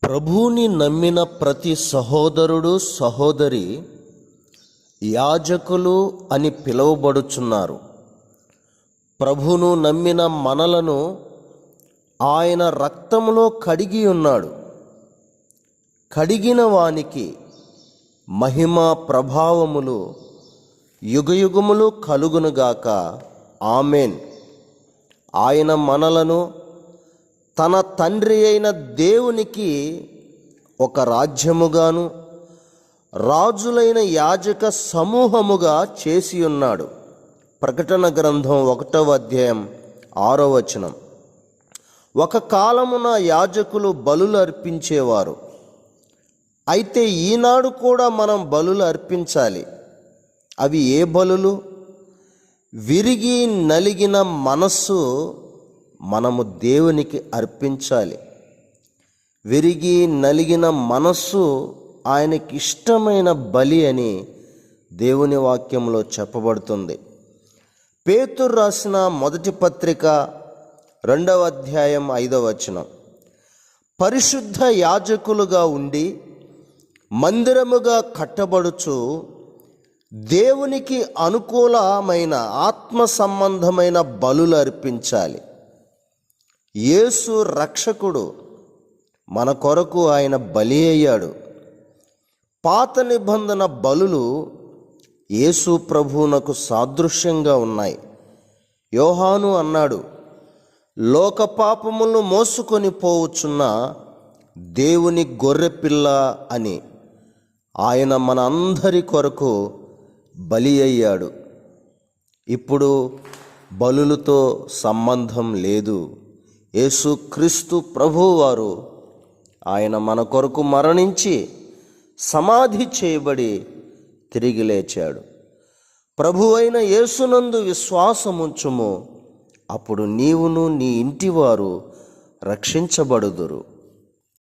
ప్రభువుని నమ్మిన ప్రతి సహోదరుడు సహోదరి యాజకులు అని పిలువబడుచున్నారు. ప్రభువును నమ్మిన మనలను ఆయన రక్తములో కడిగి ఉన్నాడు. కడిగిన వానికి మహిమ ప్రభావములు యుగయుగములు కలుగునుగాక. ఆమేన్. ఆయన మనలను తన తండ్రి అయిన దేవునికి ఒక రాజ్యముగాను రాజులైన యాజక సమూహముగా చేసి ఉన్నాడు. ప్రకటన గ్రంథం 1వ అధ్యాయం 6వ వచనం. ఒక కాలమున యాజకులు బలులు అర్పించేవారు. అయితే ఈనాడు కూడా మనం బలులు అర్పించాలి. అవి ఏ బలులు? విరిగి నలిగిన మనస్సు మనము దేవునికి అర్పించాలి. విరిగి నలిగిన మనస్సు ఆయనకి ఇష్టమైన బలి అని దేవుని వాక్యంలో చెప్పబడుతుంది. పేతురు రాసిన మొదటి పత్రిక 2వ అధ్యాయం 5వ వచనం. పరిశుద్ధ యాజకులుగా ఉండి మందిరముగా కట్టబడుచు దేవునికి అనుకూలమైన ఆత్మ సంబంధమైన బలులు అర్పించాలి. యేసు రక్షకుడు, మన కొరకు ఆయన బలి అయ్యాడు. పాత నిబంధన బలులు యేసు ప్రభువునకు సాదృశ్యంగా ఉన్నాయి. యోహాను అన్నాడు, లోక పాపములను మోసుకొని పోవచ్చున్న దేవుని గొర్రెపిల్ల అని. ఆయన మన అందరి కొరకు బలి అయ్యాడు. ఇప్పుడు బలులతో సంబంధం లేదు. యేసుక్రీస్తు ప్రభువారు ఆయన మన కొరకు మరణించి సమాధి చేయబడి తిరిగి లేచాడు. ప్రభువైన యేసునందు విశ్వాసముంచుము, అప్పుడు నీవును నీ ఇంటివారు రక్షించబడుదురు.